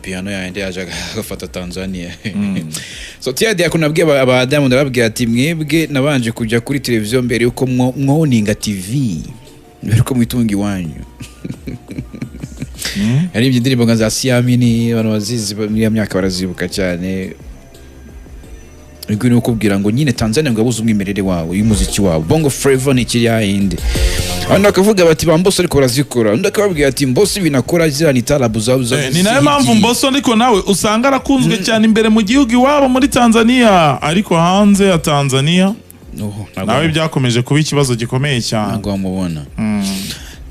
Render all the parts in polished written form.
piano yandi yaje agafata Tanzania. So tiade yakunabwiye aba Diamond arabwiye ati mwebwe nabanje kujya kuri televiziyo mbere yuko mwoninga TV mbere ko mwitunga iwanyu. Ari indirimbo nka za Siamini abantu bazizi muri myaka barazibuka cyane. Ubwo ni ukubwira ngo nyine Tanzania ngo yabuze umwimerere wawe y'umuziki wabo. Bongo Flava ni kiri yindi. Abantu bakavuga bati bamboso ariko barazikora. Undi akababwira ati mboso binakora zira ni talabu zabuza. Ni nayo mpamvu mboso ariko nawe usanga arakunzwe cyane imbere mu gihugu iwabo muri Tanzania ariko hanze ya Tanzania nawe byakomeje kuba ikibazo gikomeye cyane. Ntabwo bamubona.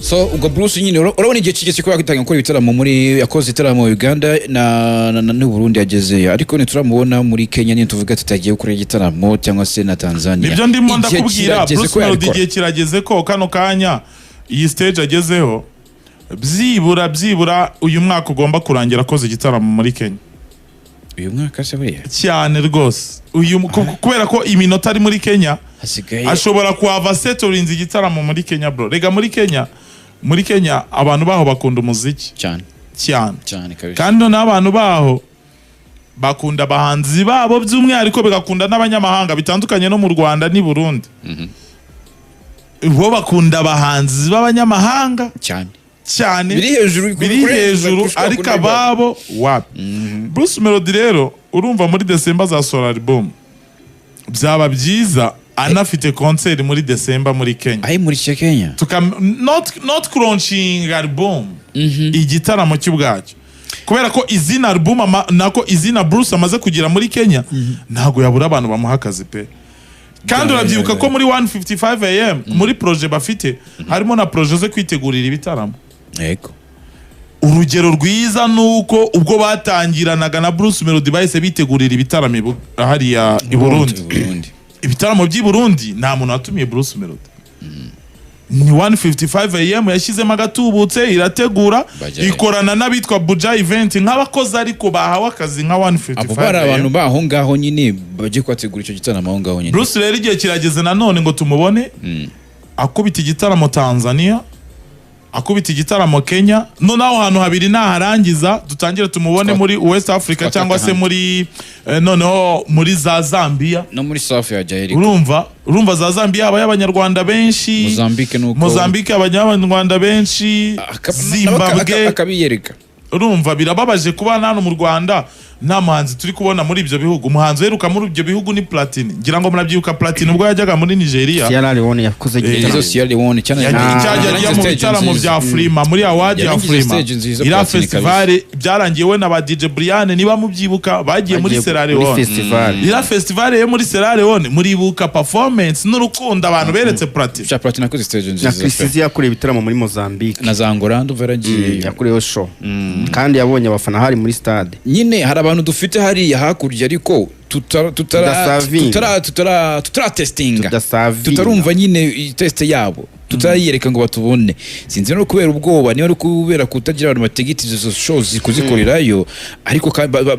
So ubwo Bruce nyine urabona igihe kigeze ko yakitanga gukora ibitaramo muri yakoze ibitaramo mu Uganda na Burundi yagezeyo ariko ne turamubona muri Kenya ni tuvuga tutagiye gukora igitaramo cyangwa se na Tanzania. Nibyo ndimo ndakubwira Bruce Melody igihe kirageze ko kano kanya iyi stage agezeho byibura uyu mwaka ugomba kurangira akoze igitaramo muri Kenya. Uyu mwaka se buriya cyane rwose uyu kubera ko iminota ari muri Kenya ashobora kuhava setorinze igitaramo muri Kenya bro. Rega muri Kenya abantu baho bakunda umuziki cyane kandi n'abantu baho bakunda abahanzi babo by'umwihariko bigakunda n'abanyamahanga bitandukanye no mu Rwanda ni Burundi. Bo bakunda abahanzi b'abanyamahanga cyane biri hejuru ariko ababo wapi. Bruce Melody rero urumva muri December za solo album byaba byiza anafite concert muri December muri Kenya. Ai muri Kenya. Not crunching album. Igitaramo cy'ubwacyo. Kubera ko izina album nako izina Bruce amaze kugira muri Kenya ntago yabura abantu bamuhakaze pe. Kandi urabyibuka ko muri 155 AM muri projet bafite harimo na projet zo kwitegurira ibitaramo. Yego. Urugero rwiza nuko ubwo batangiranaga na Bruce Melody bahise bitegurira ibitaramo hariya i Burundi. Ibitaramo by'i Burundi nta muntu watumiye Bruce Melody. Ni 155 AM yashyizemo agatubutse irategura ikorana n'abitwa Buja event nk'abakozi ariko bahawe akazi nka 155. Abo bari abantu baho ngaho nyine baje kwategura icyo gitaramo aho ngaho nyine. Bruce rero igihe kirageze nanone ngo tumubone akubita igitaramo Tanzania akubita igitaramo Kenya noneho ahantu habiri naharangiza dutangire tumubone muri West Africa cyangwa se muri noneho muri za Zambia no muri South ya Jairi. Urumva za Zambia abanyarwanda benshi Mozambique abanyarwanda benshi Zimbabwe akabiyereka. Urumva birababaje kuba hano mu Rwanda nta muhanzi turi kubona muri ibyo bihugu. Umuhanzi weruka muri ibyo bihugu ni Platini. Ngira ngo murabyibuka Platini ubwo yajyaga muri Nigeria. Sierra Leone yakoze igitaramo. Sierra Leone cyane cyajya mu bitaramo bya Frima muri award ya Frima. Ira festival byarangiye we na ba DJ Brian niba mubyibuka bagiye muri Sierra Leone. Ira festival yo muri Sierra Leone muribuka performance n'urukundo abantu beretse Platini. Platini akoze stage nziza. Na Chrissy yakore ibitaramo muri Mozambique. Na Zangora nduveragiye. Yakoreho show. Kandi yabonye abafana hari muri stade. Nyine hari abantu dufite hari hakurya ariko tutara testinga tutarumva nyine test yabo tutayereka ngo batubone. Sinzi no kubera ubwoba niba ari kubera kutagira abantu bategiti izo shows kuzikorerayo ariko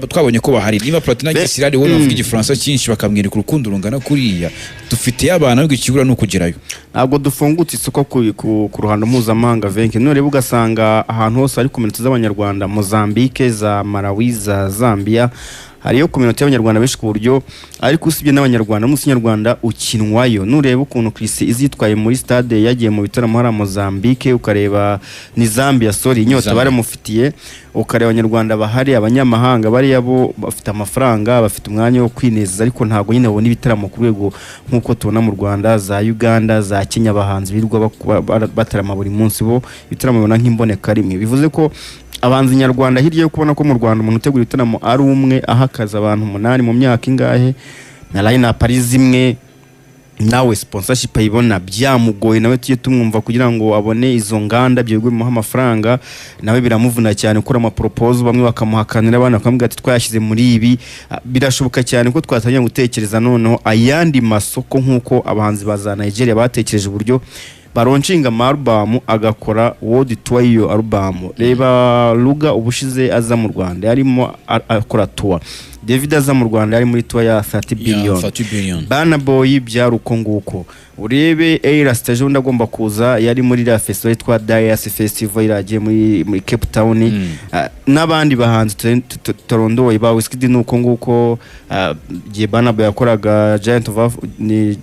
twabonye ko bahari. Niba Platinum gisirari wone bavuga igifaransa cyinshi bakamwereka urukundo rungana kuriya dufite abana bwo ikibura no kugerayo. Ntabwo dufungutse isoko ku ruhando mpuzamahanga venke none ugasanga ahantu hose ari community z'abanyarwanda Mozambique za Malawi za Zambia hariyo community y'abanyarwanda benshi ku buryo ariko usibye n'abanyarwanda musi nyarwanda ukinwayo. Nureba ukuntu Chris izitwaye muri stade yagiye mu bitaramo hari Mozambique ukareba ni Zambia inyota baramufitiye ukareba abanyarwanda bahari abanyamahanga bari yabo bafite amafaranga bafite umwanya wo kwineza ariko ntago nyine babona ibitaramo ku rwego nkuko tubona mu Rwanda za Uganda za Kenya abahanzi birwa batarama buri munsi bo ibitaramo babona nk'imboneka rimwe. Bivuze ko abanzi nyarwanda hirya yo kubona ko mu Rwanda umuntu utegura ibitaramo ari umwe ahakaza abantu 8 mu myaka ingahe na line up ari zimwe nawe sponsorship ayibona byamugoye nawe tuye tumwumva kugira ngo abone izo nganda byo mu amafaranga nawe biramuvuna cyane ukora ama proposal bamwe bakamuhakanira abana bakamubwira ati twayashyize muri ibi. Birashoboka cyane ko twatangiye gutekereza noneho ayandi masoko nkuko abahanzi baza Nigeria batekereje uburyo baronshinga album agakora world tour iyo album. Reba Ruga ubushize aza mu Rwanda yarimo akora tour. David aza mu Rwanda yari muri tour ya 30 billion. Bana Boy byaruko nguko. Urebe Era Stage ndagomba kuza yari muri la festival twa Dias Festival iragiye muri Cape Town. N'abandi bahanzi Toronto ba Wizkid nuko nguko. Giye Bana Boy yakoraga Giant of ni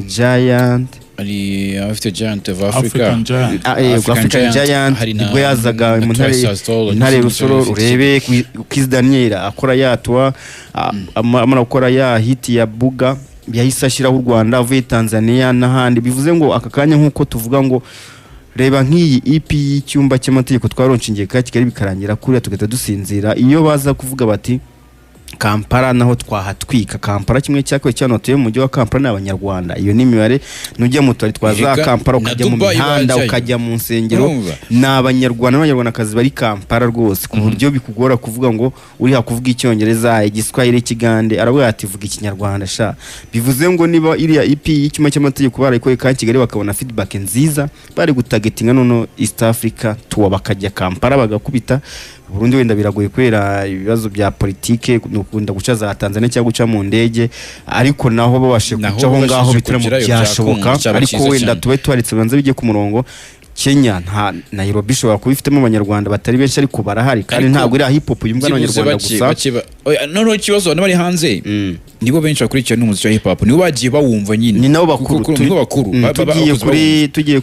Giant ari afite Giant of Africa. African Giant nibwo yazaga mu ntare Rusoro. Urebe Kiss Daniel akora yatwa amara gukora ya hit ya Buga yahise ashyiraho u Rwanda avuye Tanzania n'ahandi. Bivuze ngo aka kanya nkuko tuvuga ngo reba nk'iyi EP y'icyumba cy'amategeko twaronshingiye ka Kigali bikarangira kuri tugahita dusinzira. Iyo baza kuvuga bati Kampala naho twahatwika, Kampala kimwe cyakwe cyanotuye mu mujyi wa Kampala n'abanyarwanda, iyo ni mibare nujya mu twari twaza Kampala ukajya mu mihanda ukajya mu nsengero n'abanyarwanda kazi bari Kampala rwose ku buryo bikugora kuvuga ngo uri hakuvuga icyongereza igiswahili kigande aravuga ati vuga ikinyarwanda sha. Bivuze ngo niba iriya EP y'icyuma cy'amategeko barayikoye ka Kigali bakabona feedback nziza bari gutagetinga nono East Africa tuwa bakajya Kampala bagakubita. Burundi wenda biragoye kwera ibibazo bya politike nukunda guca za Tanzania cyangwa guca mu ndege, ariko naho babashe gucaho ngaho bitaramo byashoboka. Ariko wenda tube twaritse banze bijye ku murongo. Kenya nta Nairobi shobora kubifitemo abanyarwanda batari benshi ariko barahari kandi ntabwo iri hip hop yumva n'abanyarwanda gusa. No kibazo n'abari hanze nibo benshi bakurikira n'umuziki wa hip hop nibo bagiye bawumva nyine ni nabo bakuru tugiye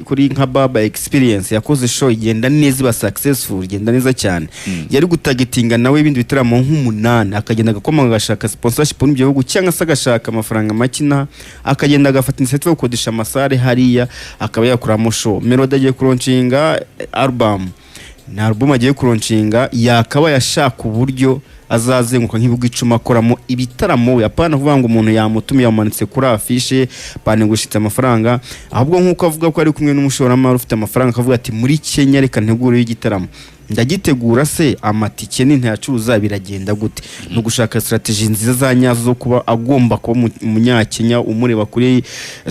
kuri nka Baba Experience yakoze show igenda neza iba successful igenda neza cyane. Yari gutagetinga nawe ibindi bitaramo nk'umunani akagenda agakoma agashaka sponsorship mu gihugu cyangwa se agashaka amafaranga makina akagenda agafata initiative yo kodesha amasare hariya akaba yakuramo show. Melody agiye kuronshinga album na album agiye kuronshinga yakaba yashaka uburyo azazenguka nk'ibihugu 10 akoramo ibitaramo yapana kuvuga ngo umuntu yamutumiye yamanitse kuri afishe bane gushitsa amafaranga, ahubwo nkuko avuga ko ari kumwe n'umushoramari ufite amafaranga akavuga ati muri Kenya reka ntegure y'igitaramo ndagitegura se amatike ni ntayacuruza biragenda gute. No gushaka strategy nziza za nyazo zo kuba agomba kuba umunyakenya umureba kuri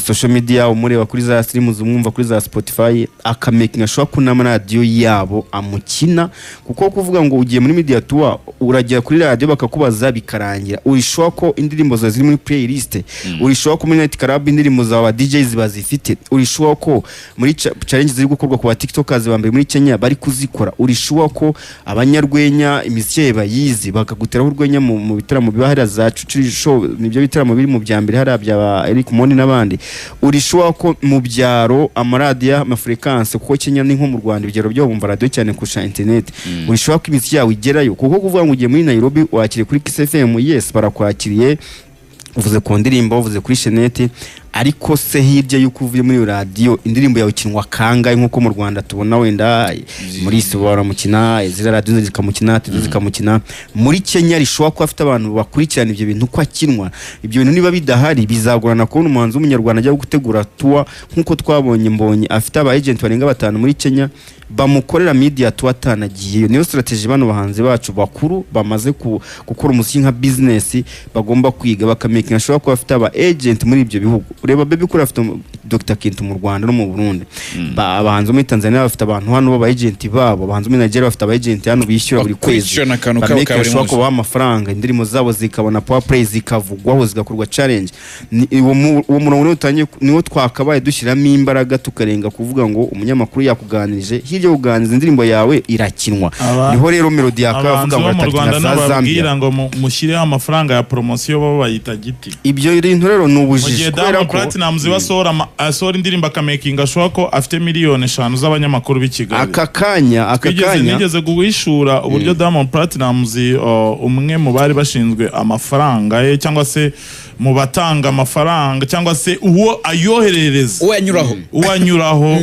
social media umureba kuri za streams umwumva kuri za Spotify akamaking ashobora kunama radio yabo amukina, kuko kuvuga ngo ugiye muri media tour urajya kuri radio bakakubaza bikarangira. Urishobora ko indirimbo zawe ziri muri playlist, urishobora ko muri night club indirimbo zawe DJs bazifite, urishobora ko muri challenge ziri gukorwa ku ba TikTokers bambaye muri Kenya bari kuzikora, urishobora ko abanyarwenya imiziki bayizi bakaguteraho urwenya mu bitaramo bibahera za Cucuri show nibyo bitaramo biri mu byambere hari abya Eric Moni n'abandi. Urishobora ko mu byaro amaradiyo amafrequence kuko Kenya ni nko mu Rwanda ibigero byo bumva radio cyane kurusha internet. Urishobora ko imiziki yawe igerayo kuko kuvuga ngo ugiye muri Nairobi wakire kuri Kiss FM yes barakwakiriye uvuze ku ndirimbo uvuze kuri Shenete, ariko se hirya yuko uvuye muri radio indirimbo yawe kinwa kangaye nkuko mu Rwanda tubona wenda muri Isibo baramukina zira radio zikamukina zikamukina. Muri Kenya rishobora ko afite abantu bakurikirana ibyo bintu ko akinwa ibyo bintu niba bidahari bizagorana kubona umuhanzi w'umunyarwanda ajya gutegura tour nkuko twabonye afite aba agent barenga 5 muri Kenya bamukorera media tour atanagiye. Niyo strategy bano bahanzi bacu bakuru bamaze gukora umuziki nka business bagomba kwiga bakamaking ashobora ko afite aba agent muri ibyo bihugu. Ureba Baby kuri afite Dr. Kintu mu Rwanda no mu Burundi, abahanzi muri Tanzania bafite abantu hano baba agent babo, abahanzi muri Nigeria bafite aba agent hano bishyura buri kwezi bashobora kubaha amafaranga indirimbo zabo zikabona power play zikavugwaho zigakorwa challenge. Uwo murongo utangiye niwo twakabaye dushyiramo imbaraga tukarenga kuvuga ngo umunyamakuru yakuganirije hirya uganiriza indirimbo yawe irakinwa. Niho rero Melody yakavuga ngo atagira za Zambia ngo mushyire amafaranga ya promotion baba bayita giti. Ibyo bintu rero n'ubujiji kubera ko Platinum asora indirimbo akamaking ashobora ko afite miliyoni 5 z'abanyamakuru b'i Kigali. Aka kanya nigeze guhishura uburyo Diamond Platinum umwe mu bari bashinzwe amafaranga ye cyangwa se mu batanga amafaranga cyangwa se uwo ayoherereza uwanyuraho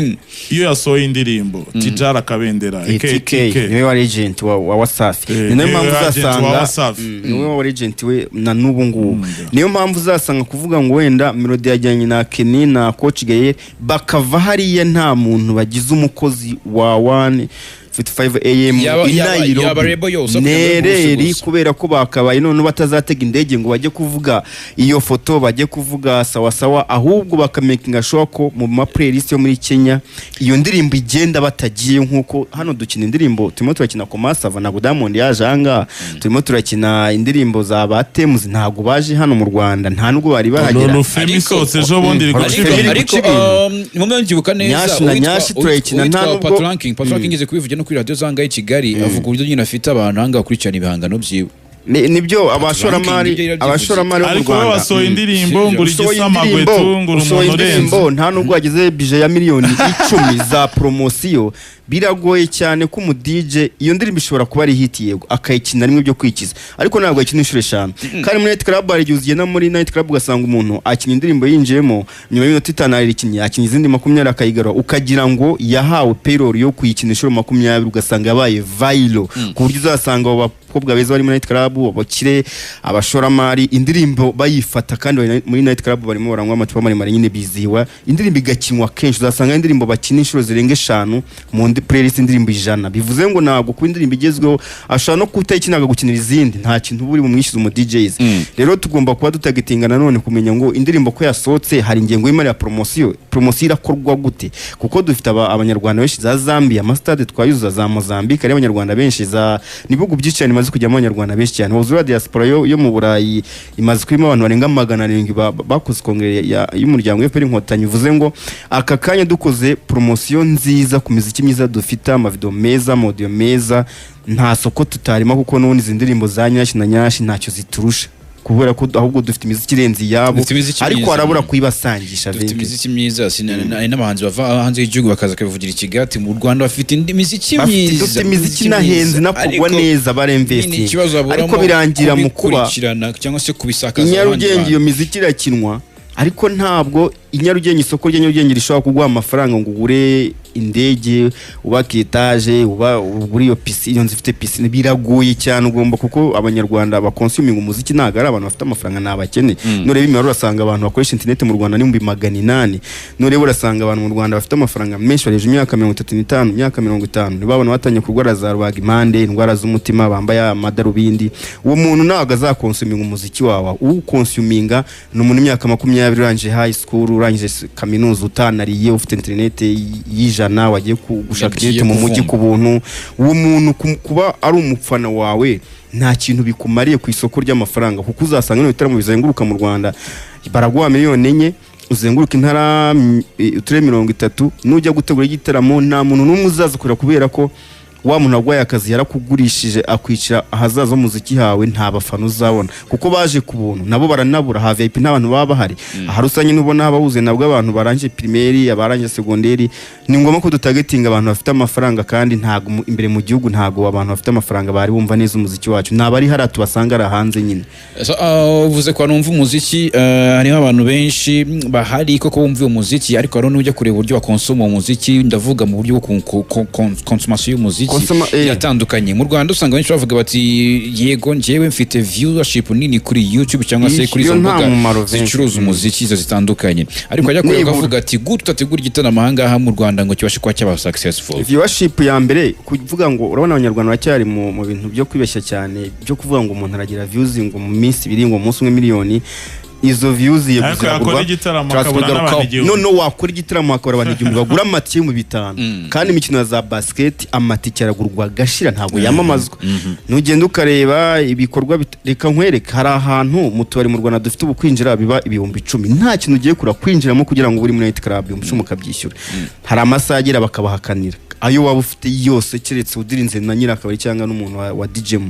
iyo yasohoye indirimbo Tijara Kabendera niwe wa agent wa Wasafi. Niyo mpamvu uzasanga niwe wa agent we na n'ubu ngubu. Niyo mpamvu uzasanga kuvuga ngo wenda Melody yajyanye na Kenny na Coach Gaye bakava hariya nta muntu bagize umukozi wa One 55 am nereri kubera ko bakabaye none batazatega indege ngo bajye kuvuga iyo foto bajye kuvuga sawa sawa ahubwo bakamakinga sure ko mu ma playlist yo muri Kenya iyo ndirimbo igenda batagiye nkuko hano dukina indirimbo turimo turakina Komasava na Diamond yaje hanga turimo turakina indirimbo za Batemuzi ntago baje hano mu Rwanda nta nubwo bari bahagera ariko mu mwangibuka neza nyashi turakina nta nubwo Patranking ngeze kubivuga no kuri radio zanga i Kigali avuga uburyo nyine afite abantu hanga kurikirana ibihangano byiwe nibyo abashoramari mu Rwanda basohoye indirimbo ngo igisamagwetu ngo umuntu nta nubwo ageze bije ya miliyoni 10 za promosiyo biragoye cyane ko mu DJ iyo ndirimbo ishobora kuba ari hit yego akayikina rimwe byo kwikiza ariko ntabwo akina inshuro 5 kandi muri night club arigiye na muri night club ugasanga umuntu akina indirimbo yinjiyemo nyuma y'iminota 5 arikinya akina izindi 20 akayigarura ukagira ngo yahawe payroll yo kuyikina inshuro 20 ugasanga yabaye viral ku buryo uzasanga abakobwa beza bari muri night club abakire abashoramari indirimbo bayifata kandi muri night club barimo baranywa amacupa maremare nyine biziwa indirimbo igakinwa kenshi uzasanga indirimbo bakina inshuro zirenga 5 mu playlist indirimbo 100 bivuze ngo ntabwo ku indirimbo igezweho ashaka no kutayikinaga gukinira izindi nta kintu buri mu mwishyuza mu DJs rero tugomba kuba dutagitinga nanone kumenya ngo indirimbo ko yasohotse hari ingengo y'imari ya promotion irakorwa gute kuko dufite abanyarwanda benshi za Zambia amastade twayuza za Mozambique ari abanyarwanda benshi za nibugu byicane maze kujya mu abanyarwanda benshi cyane uzura diaspora yo mu Burayi imaze kwima abantu barenga 700 bakoze kongere y'umuryango y'FPR Inkotanyi bivuze ngo aka kanya dukoze promotion nziza ku miziki myiza dufite amavideo meza audio meza nta soko tutarima kuko n'ubundi zindirimbo za Nyashi na Nyashi ntacyo ziturusha kubera ko ahubwo dufite imiziki irenzi yabo ariko arabura kuyibasangisha dufite imiziki myiza n'abahanzi bava hanze y'igihugu bakaza kabivugira ikigati mu Rwanda bafite indi miziki myiza dufite imiziki nahenze nakugwa neza baremvesti ariko birangira mu kubakurikirana cyangwa se kubisakaza Nyarugenge iyo miziki irakinwa ariko ntabwo Nyarugenge isoko rya Nyarugenge rishobora kuguha amafaranga ngo ugure indege ubaka etage uburi yo piscine nzifite piscine biragoye cyane ugomba kuko abanyarwanda bakonsuming umuziki ntago ari abantu bafite amafaranga nabakene none bimwe urasanga abantu bakoresha internet mu Rwanda ni 800 none urasanga abantu mu Rwanda bafite amafaranga menshi bareje imyaka 35 imyaka 50 nibabona batanye kurwara za rubagimpande indwara z'umutima bambaye amadarubindi uwo muntu ntago azakonsuming umuziki wawe ukonsuminga no mu myaka 20 urangije high school urangije kaminuza utanariye ufite internet y'ijana wagiye gushaka internet mu mujyi ku buntu uwo muntu kuba ari umufana wawe nta kintu bikumariye ku isoko ry'amafaranga kuko uzasanga no bitaramo bizenguruka mu Rwanda baraguha miliyoni 4 uzenguruka intara uture 30 nujya gutegura igitaramo nta muntu n'umwe uzazukura kubera ko wa muntu agwaye akazi yarakugurishije akwicira ahazaza umuziki hawe nta bafana uzabona kuko baje ku buntu nabo baranabura ha VIP n'abantu baba bahari aha rusanye nubona abahuze nabwo abantu baranje primaire abaranje secondaire ni ngombwa ko dutagetinga abantu bafite amafaranga kandi ntago imbere mu gihugu ntago abantu bafite amafaranga bari bumva neza umuziki wacu nabari haratu basanga ara hanze nyine uvuze ko numva umuziki hariho abantu benshi bahari koko bumva umuziki ariko rero n'ujya kureba uburyo bakonsoma umuziki ndavuga mu buryo bwo consommation y'umuziki yatandukanye mu Rwanda usanga benshi bavuga bati yego njewe mfite viewership nini kuri YouTube cyangwa se kuri Imbuga zicuruza umuziki zitandukanye ariko ajya kureba avuga ati gute utategura igitaramo ahangaha mu Rwanda ngo kibashe kuba cyaba successful viewership ya mbere kuvuga ngo urabona abanyarwanda bacyari mu bintu byo kwibeshya cyane byo kuvuga ngo umuntu aragira views ngo mu minsi 2 ngo umunsi 1 miliyoni izo views yeguzagurwa no wakora igitaramo akora abantu igihumbi bagura amatike mu 5 kandi imikino za basket amatike aragurwa gashira ntabwo yamamazwa nugenda ukareba ibikorwa reka nkwereka hari ahantu mu tubari mu Rwanda dufite ubukwinjira biba ibihumbi 10 nta kintu ugiye kura kwinjiramo kugira ngo buri muri night club umushumi ukabyishyura hari amasagira bakabahakanira ayo waba ufite yose keretse udirinze na nyirakabari cyangwa n'umuntu wa DJM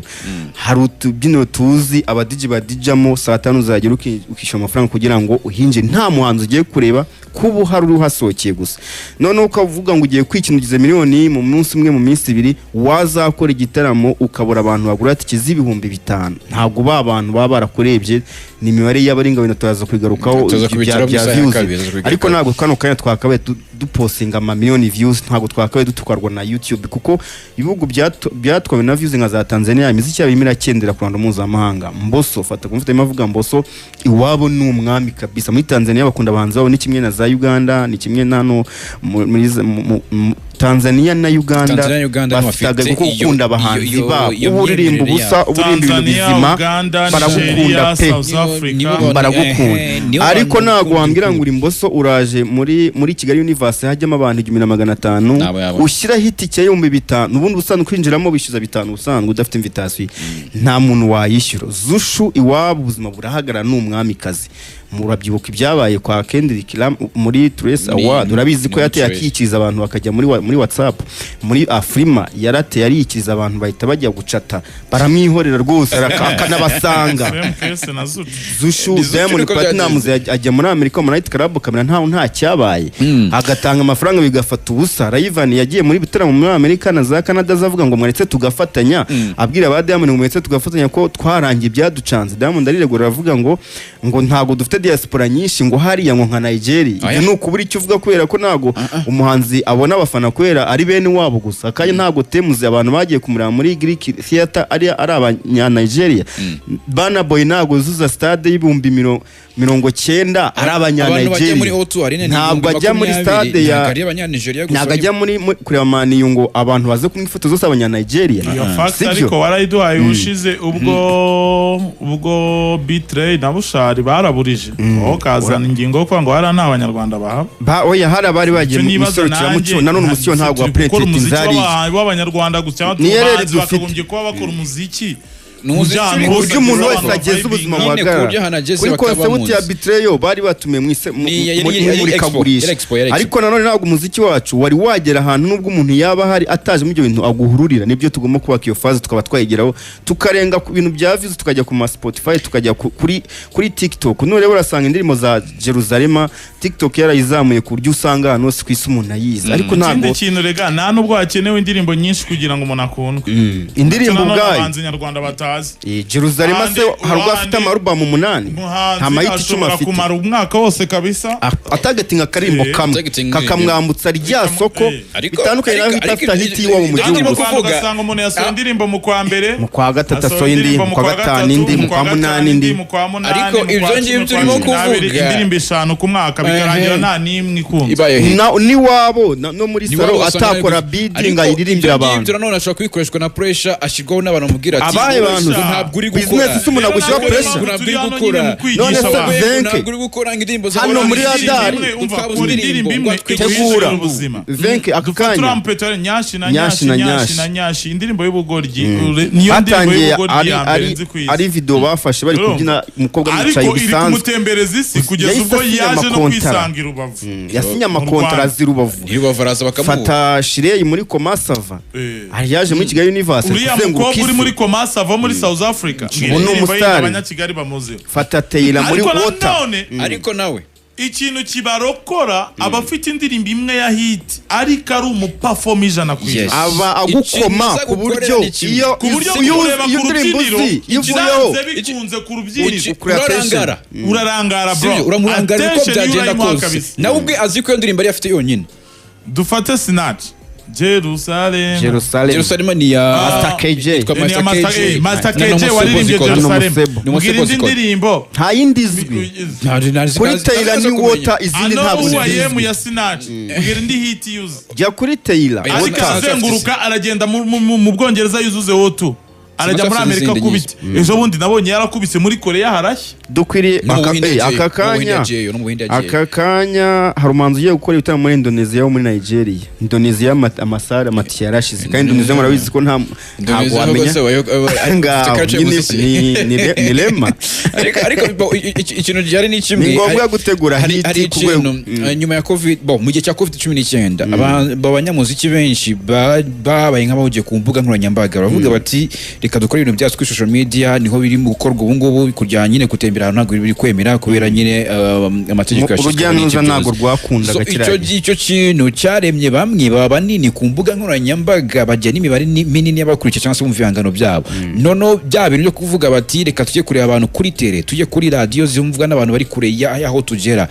hari utubyiniro tuzi aba DJ ba DJamo saa 5 uzagera ukishyura amafaranga kugira ngo uhinje nta muhanzi ugiye kureba kubu hari uruhasokiye gusa none ukavuga ngo ugiye kwikinugiza miliyoni mu munsi umwe mu minsi 2 wazakora igitaramo ukabura abantu bagura tike z'ibihumbi 5 ntabwo ba abantu baba barakurebye ni imibare y'abaringa wenda turaza kwigarukaho bya views ariko ntabwo kano kanya twakabaye dupostinga ama miliyoni views ntabwo twakabaye dutukarwa na YouTube kuko ibihugu byatwawe na views nka za Tanzania imiziki yabo irakendera ku Rwanda mpuzamahanga Mbosso fata kumfite imavuga Mbosso iwabo ni umwami kabisa muri Tanzania bakunda abahanzi babo ni kimwe na za Uganda ni kimwe nano muri Tanzania na Uganda bafitaga gukunda abahanzi babo uburirimba ubusa uburirimba bizima baragukunda pe baragukunda ariko ntago wambwira ngo uri Mbosso uraje muri Kigali Universe hajyamo abantu 1500 ushyiraho itike yo 5,000 ubundi usanzwe kwinjiramo bishyuza 5 usanzwe udafite invitation nta muntu wayishyura Zushu iwabo ubuzima burahagarara n'umwamikazi murabyibuka ibyabaye kwa Kendrick muri Trace Award urabizi ko yateye akikiriza abantu bakajya muri WhatsApp muri Afrima yarateye arikiriza abantu bahita bajya gucata baramwihorera rwose akanabasanga Zushu Diamond Platnumz ajya muri America mu Night Club kamera nta cyabaye agatanga amafaranga bigafata ubusa Rayvan yagiye muri bitaramo muri America na za Canada zavuga ngo mwaretse tugafatanya abwira aba Diamond ngo mwaretse tugafatanya ko twarangiye byaducanze Diamond ariregura avuga ngo ntago dufite diaspora nyinshi ngo hariya ngo nka Nigeria nuko uburi icyo uvuga kubera ko nago umuhanzi abona abafana kwera ari bene wabo gusa kandi ntago temuze abantu bagiye kumurira muri Greek Theater ari abanya Nigeria Burna Boy nago zuza stade y'ibihumbi 90 ari abanya Nigeria ntabwo ajya muri stade ya ntabwo ajya muri kureba mani ngo abantu baze kumwifoto zose abanya Nigeria ariko warayiduhaye ushize ubwo Betray na Bushari baraburije kazana ingingo ko ngo hari n'abanyarwanda bahaba oya hari abari bagiye mu misorokera muco nanone umusyo ntabwo wa pretend inzari w'abanyarwanda gusa bakagombye kuba bakora umuziki uburyo umuntu wese ageze ubuzima buhagarara kuri konsebuti ya Betray bari batumiye muri kagurisha ariko nanone ntabwo umuziki wacu wari wagera ahantu nubwo umuntu yaba hari ataje mu byo bintu aguhururira nibyo tugomba kubaka iyo phase tukaba twayigeraho tukarenga ku bintu bya views tukajya ku Spotify tukajya kuri TikTok none rero urasanga indirimbo za Jerusalem TikTok yarayizamuye ku buryo usanga hano si kwisi umuntu ayiza ariko ntabwo ikintu rega nta nubwo hakenewe indirimbo nyinshi kugira ngo umuntu akundwe indirimbo ubwayo Nyarwanda batazi Jerusalem se harwa afite amarubamu 8 nta mayiti 10 afite kumara umwaka wose kabisa atagatinga karimbo kamwe kakamwambutsa rya soko bitandukanye naho bitafita hiti wabo mu gihugu ugasanga umuntu yasohoye indirimbo mu kwa mbere mu kwa gatatu asohoye indi mu kwa gatanu indi mu kwa munani indi ariko ibyo ngibyo turimo kuvuga indirimbo 5 ku mwaka bikarangira nta nimwe ikunze ni wabo no muri salo atakora bidding ayiririmbira abantu ibyo nanone ashobora kubikoreshwa na pressure ashirwaho n'abantu mubwira ati ntabwo uri gukora business umuntu agushyira pressure ntabwo uri gukora none se ntabwo uri gukora indirimbo za hano muri radar indirimbo imwe tegura venke akakanya nyashi indirimbo y'ubugoryi niyo ndirimbo y'ubugoryi ari video bafashe bari kubyina umukobwa mwicaye bisanzwe ariko iri kumutembereza isi kugeza ubwo yaje no kwisangira Rubavu yasinye amakontra zirubavu araza bakamuha fata Shirey muri Komasava ari yaje muri Kigali Universe kuzenguruka uri muri Komasava muri South Africa uno umustar abanyakigali bamuze fata Taylor muri Water ariko nawe ikintu kibarokora abafite indirimbo imwe ya hit ariko ari umuperform ijana kwiye aba agukoma ku buryo iyo ureba ku rubyiniro ikiranze bikunze ku rubyiniro urarangara bro uramurangara uko byagenda kose nawe ubwe azi ko iyo ndirimbo ari afite yonyine dufate Sinach Jerusalem ni ya Master KJ waririmbye Jerusalem mugira indirimbo nta yindi izwi kuri Taylor ni Water izindi ntabwo izwi ya Sinach mugira indi hit use jya kuri Taylor azenguruka aragenda mu Bwongereza yuzuze O2 arajya muri Amerika kubita ejo bundi nabonye yarakubise muri Korea harashye dukwiriye akakanya harumanzu ugiye gukora ibitaramo muri Indonesia no muri Nigeria Indonesia amasara mati yarashize kandi Indonesia murabizi ko ntabwo wamenya ni lema ariko ikintu gihari ni kimwe ni ngombwa gutegura hari ikintu nyuma ya covid mu gihe cya covid-19 abanyamuziki benshi babaye nk'abahugiye ku mbuga nkoranyambaga baravuga bati reka dukora ibintu byacu kuri social media niho biri mu gukorwa ubu ngubu kujya nyine gutembera ahantu ntabwo biri kwemera kubera nyine amategeko urujyanuza ntabwo rwakundaga kiranye icyo kintu cyaremye bamwe baba banini ku mbuga nkoranyambaga bajya n'imibare minini y'abakurikiye cyangwa se mu bihangano byabo nono bya bintu byo kuvuga bati reka tujye kureba abantu kuri twegere tujye kuri radio zumvwa n'abantu bari kure yaho tugera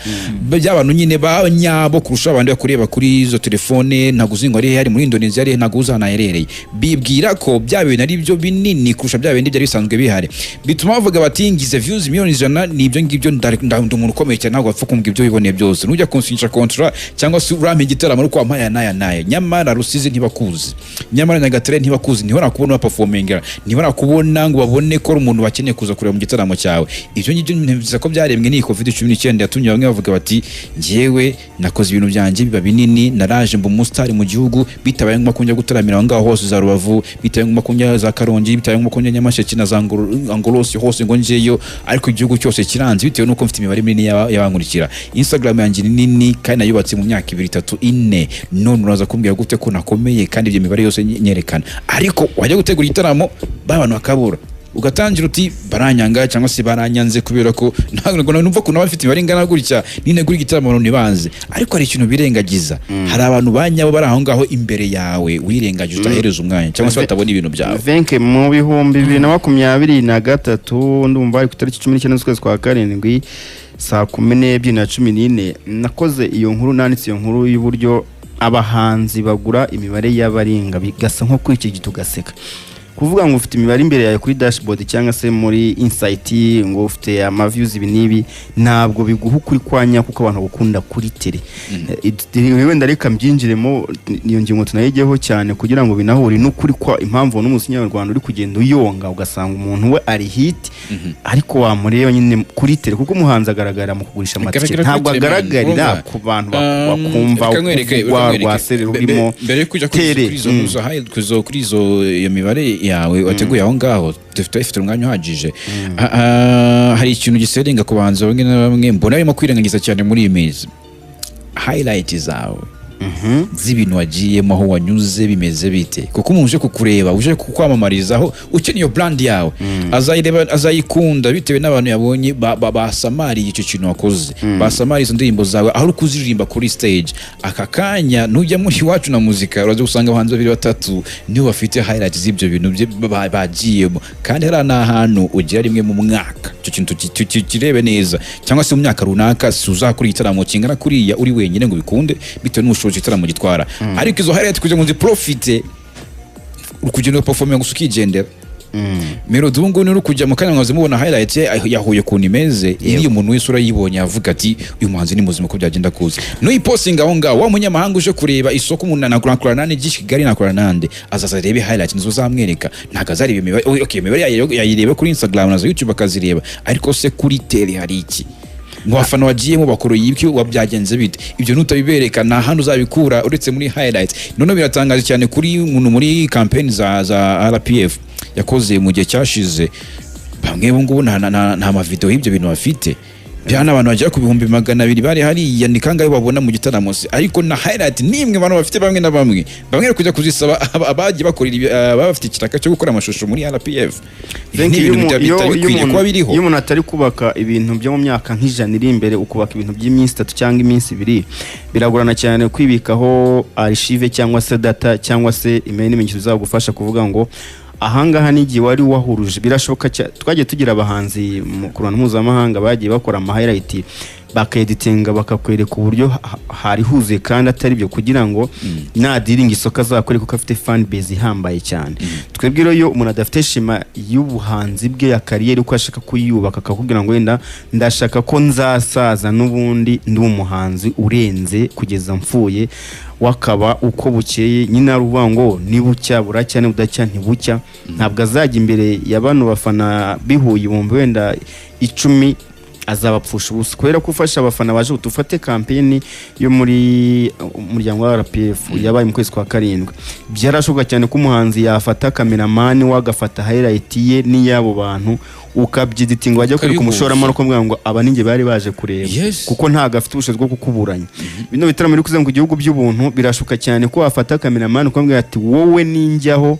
by'abantu nyine banyabo kurusha abandi bakureba kuri izo telefone naguzingo ari hari muri Indonesia ari naguzana herereye bibwira ko byabe nari byo binini kurusha byabe ndi byari bisanzwe bihari bituma bavuga bati ngize views miliyoni 100 nibyo ngibyo ndandi umuntu ukomeye cyane ntabwo apfa kumbwira ibyo biboneye byose nujya kunsinyisha contract cyangwa se urame igitaramo ari kwa mpaya naya nyamara Rusizi ntibakuzi nyamara Nyagatare ntibakuzi niho nakubona performinga niho nakubona ngo babone ko umuntu bakeneye kuza kureba mu gitaramo cyawe ibyo ngibyo ntibivuze ko byaremwe ni COVID-19 yatumye bamwe bavuga bati ngewe nakoze ibintu byanjye biba binini naraje mbu umustar mu gihugu bitabaye ngo makunja gutaramira aho ngaho hose za Rubavu bitabaye ngo makunja za Karongi bitabaye ngo makunja Nyamasheke na za Angolosi hose ngo njeyo ariko igihugu cyose kiranze bitewe nuko mfite imibare minini y'abankurikira Instagram yanjye ni nini kandi nayubatse mu myaka 2 3 4 none uraza kumbwira gute ko nakomeye kandi ibyo mibare yose nyerekana ariko wajya gutegura igitaramo babantu bakabura ugatangira uti baranyanga cyangwa se baranyanze kubera ko ntabwo numva ko nabafite imibare ingana gutya nine guri igitaramo ntibanze ariko hari ikintu birengagiza hari abantu banyabo bari aho ngaho imbere yawe wirengagiza utahereza umwanya cyangwa se batabona ibintu byawe Venke mu bihumbi 2023 ndumva ari ku tariki 19 z'ukwezi kwa karindwi saa 12:14 nakoze iyo nkuru nanditse iyo nkuru y'uburyo abahanzi bagura imibare y'abaringa bigasa nko kuri iki gitugaseka kuvuga ngo ufite imibare imbere yawe kuri dashboard cyangwa se muri insight ngo ufite ama views ibi nibi ntabwo biguha ukuri kwanya kuko abantu gukunda kuri tele wenda reka mbyinjiremo niyo ngingo tunayigeho cyane kugira ngo binahuri n'ukuri kwa impamvu n'umusinyi w'Rwanda uri kugenda uyonga ugasanga umuntu we ari hit ariko wamureba nyine kuri tele kuko umuhanzi agaragara mu kugurisha amatike ntabwo agaragarira ku bantu bakumva wa serero urimo mbere kujya kuri izo iyo mibare yawe wateguye aho ngaho dufite umwanya uhagije hari ikintu giserenga ku bahanzi bamwe na bamwe mbona barimo kwirengagiza cyane muri iyi minsi highlight zawe z'ibintu wagiyemo aho wanyuze bimeze bite kuko umuntu uje kukureba uje kukwamamarizaho ukeneye iyo brand yawe azayikunda bitewe n'abantu yabonye basamariye icyo kintu wakoze basamariye izo ndirimbo zawe aho uri kuziririmba kuri stage aka kanya nujya muri iwacu na muzika uraza gusanga abahanzi 2-3 nibo bafite highlight z'ibyo bintu bagiyemo kandi hari n'ahantu ugira rimwe mu mwaka icyo kintu kirebe neza cyangwa se mu myaka runaka si uzakora igitaramo kingana kuriya uri wenyine ngo bikunde bitewe n'ubushobozi igitaramo gitwara ariko izo highlight kugira ngo nziprofite ukugenda performing usukigendera Melody ubu ngubu ni kujya mu kanya mwaze mubona highlight yahuye ku nimeze iyo umuntu wese urayibonye avuga ati uyu muhanzi ni muzima ko byagenda kuza no iposting aho ngaho wa munyamahanga uje kureba isoko umuntu nakura nane Kigali nakura nande azaza rebe highlight nizo zamwereka ntago azarebe imibare okay imibare yayirebe kuri Instagram na YouTube akazireba ariko se kuri tele hari iki mwafana wagiyemo bakoro y'ibyo wabyagenze bite ibyo nutabibereka na hano uzabikura uretse muri highlight none biratangaje cyane kuri umuntu muri campaign za RPF yakoze mu gihe cyashize bamwe bungu nta ma video y'ibyo bintu bafite byana abantu bajya ku 200 bari hari ya nikangaye babona mu gitaramo ariko na highlight nimwe abantu bafite bamwe na bamwe kujya kuzisaba abagiye bakorera bafite ikiraka cyo gukora amashusho muri RPF iyo umuntu atari kubaka ibintu byo mu myaka nk'ijana iri imbere ukubaka ibintu by'iminsi 3 cyangwa iminsi 2 biragorana cyane kwibikaho archive cyangwa se data cyangwa se email n'imenyetso zagufasha kuvuga ngo ahangaha n'igihe wari wahuruje birashoboka twagiye tugira abahanzi mu kurana mpuzamahanga bagiye bakora ama highlight bakeditinga bakakwereka uburyo hari huzuye kandi atari byo kugira ngo nadiringa isoko azakore kuko afite fan base ihambaye cyane twebwe rero iyo umuntu adafite shima y'ubuhanzi bwe ya career uko ashaka kuyubaka akakubwira ngo wenda ndashaka ko nzasaza n'ubundi ndi umuhanzi urenze kugeza mfuye wakaba uko bukeye nyina ruvuga ngo nibucya buracya ne budacya ntibucya ntabwo azajya imbere y'abantu bafana bihuye bumve wenda 10 azabapfusha ubusa kubera ko ufasha abafana baje utufate campaign yo muri umuryango wa RPF yabaye mu kwezi kwa karindwi byarashoboka cyane ko umuhanzi yafata cameraman wagafata highlight ye n'iyabo bantu ukabyiditinga wajya kuri kumushoramano ko mbwa ngo aba ninge bari baje kureba kuko ntago afite ubushobozi bwo kukuburanya bino bitaramo biri kuzenga igihugu by'ubuntu birashuka cyane ko wafata cameraman ukambwira ati wowe ninjyaho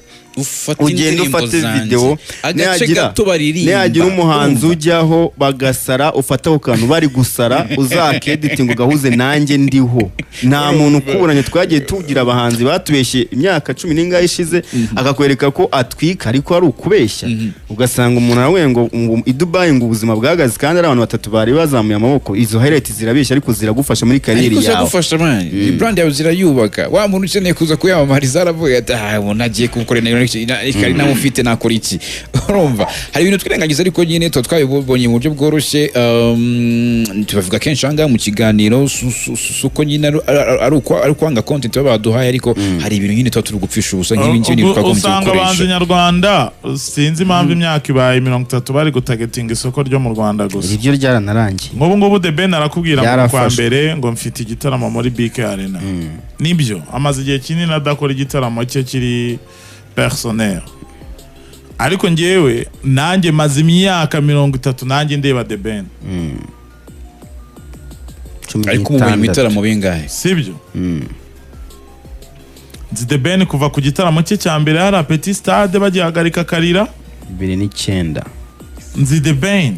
ugenda ufate video nehagira umuhanzi ujyaho bagasara ufata ku kantu bari gusara uzakedit ugahuze nanjye ndiho nta muntu kuburanye twagiye tugira abahanzi batubeshye imyaka 10 n'ingahe ishize akakwereka ko atwika ariko ari ukubeshya ugasanga umuntu arawe ngo i Dubai ngo ubuzima bwagaze kandi ari abantu batatu bari bazamuye amaboko izo highlight zirabeshya ariko ziragufasha muri kariyeri yawe ziragufasha man brand yawe zirayubaka wa muntu ukeneye kuza kuyamamariza aravuye ati umuntu agiye kugukorera ikari namufite nakora iki urumva hari ibintu twirengagiza ariko nyine twabibonye mu buryo bworoshye tubavuga kenshi anga mu kiganiro suko nyine ari kwanga content babaduhaye ariko hari ibintu nyine turi gupfisha ubusa nk'ibingi ni twagombye usanga abanze Nyarwanda sinzi impamvu imyaka ibaye 30 bari gutagetinga isoko ryo mu Rwanda gusa ibyo ryaranarangiye ngubu The Ben arakubwira ngo kwa mbere ngo mfite igitaramo muri BK Arena nibyo amaze igihe kinini adakora igitaramo cye kiri personnel ariko ngewe nanjye maze imyaka 30 nanjye ndeba The Ben ariko mu bitaramo bingahe sibyo nzi The Ben kuva ku gitaramo cye cya mbere hari Petit Stade bagihagarika karira 2009 nzi The Ben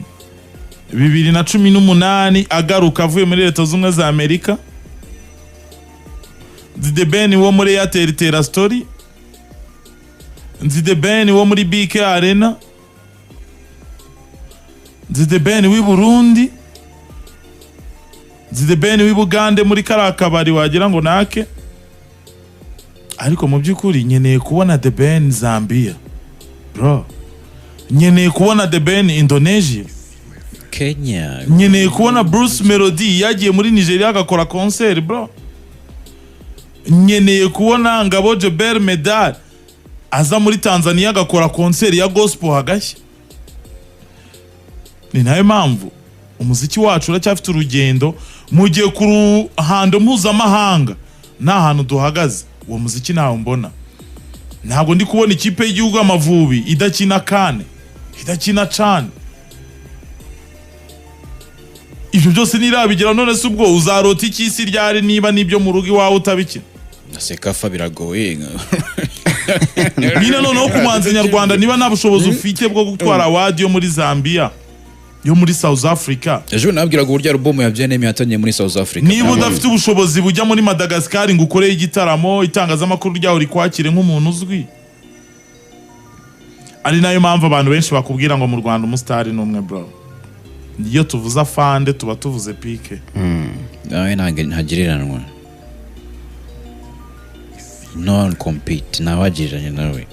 2018 agaruka avuye muri Leta Zunze za Amerika nzi The Ben wo muri Airtel Tera Story nzi The Ben wo muri BK Arena nzi The Ben w'i Burundi nzi The Ben w'i Bugande muri karakabari wagira ngo nake ariko mu byukuri nyeneye kubona The Ben Zambia bro nyeneye kubona The Ben Indonesia Kenya nyeneye kubona Bruce Melody yagiye muri Nigeria agakora concert bro nyeneye kubona Ngabo Jebel Medal aza muri Tanzania agakora concert ya gospel hagashya ni nayo mpamvu umuziki wacu uracyafite urugendo mu gihe ku ruhando mpuzamahanga nta hantu duhagaze uwo muziki ntawo mbona ntabwo ndi kubona ikipe y'igihugu Amavubi idakina kane idakina cane ibyo byose nirabigira none se ubwo uzarota ikisi ryari niba nibyo mu rugo iwawe utabikina nasekafa biragoye nyine noneho kumanza Nyarwanda niba nta bushobozi ufite bwo gutwara award yo muri Zambia yo muri South Africa ejo nabwiraga uburyo album ya BNM yatanye muri South Africa niba udafite ubushobozi bujya muri Madagascar ngo ukoreye igitaramo itangazamakuru ryaho rikwakire nk'umuntu uzwi ari nayo mpamvu abantu benshi bakubwira ngo mu Rwanda umusitari n'umwe bro iyo tuvuza fande tuba tuvuze pike nawe ntagireranwa non compete nawagiriranye nawe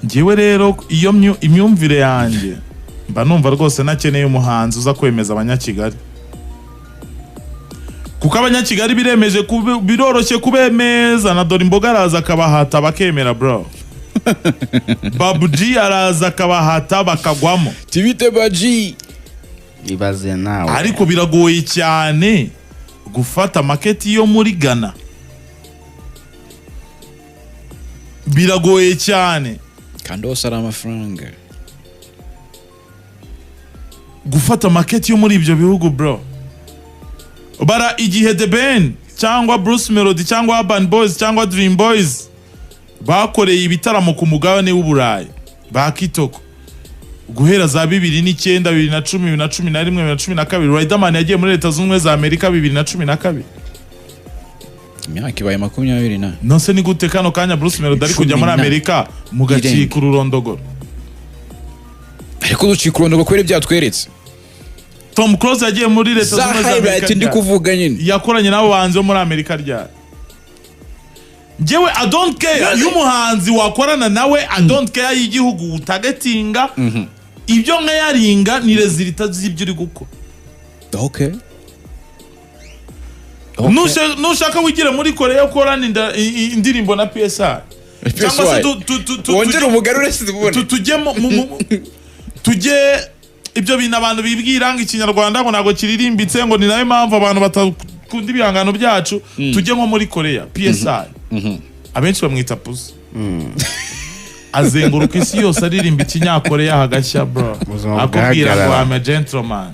ngewe rero iyo imyumvire yanjye mba numva rwose nakeneye umuhanzi uza kwemeza abanyakigali kuko abanyakigali biremeje biroroshye kubemeza na dore imboga araza akabahata bakemera bro Babuji araza akabahata bakagwamo tibite baji ibaze nawe ariko biragoye cyane gufata market yo muri Ghana biragoye cyane kandi osara amafaranga gufata market yo muri ibyo bihugu bro bara igihe The Ben cyangwa Bruce Melody cyangwa Urban Boys cyangwa Dream Boys bakoreye ibitaramo ku mugabane w'Uburayi ba Kitoko guhera za 2009 2010 2011 2012 Riderman yagiye muri Leta Zunze za Amerika 2012 imyaka ibaye 20 na nose ni gute kano kanya Bruce Melody ari kujya muri Amerika mugacika ururondogoro ariko ducika ururondogoro kwere byatweretse Tom Cruise yagiye muri Leta Zunze za Amerika ndi kuvuga nyine yakoranye nabo banze muri Amerika ryari Jewe I don't care y'umuhanzi wakorana nawe I don't care y'igihugu utagetinga ibyo nkayaringa ni resulta z'ibyo uri gukora okay nushaka wigira muri Korea ukorana indirimbo na PSR cyangwa se wongera umugarure sizubone tujye ibyo bintu abantu bibwira ngo ikinyarwanda ngo nago kiririmbitse ngo ni nayo mpamvu abantu batakunda ibihangano byacu tujye nko muri Korea PSR abenshi bamwita pusi azenguruka isi yose aririmba ikinyakoreya hagashya bro akubwira ngo I'm a gentleman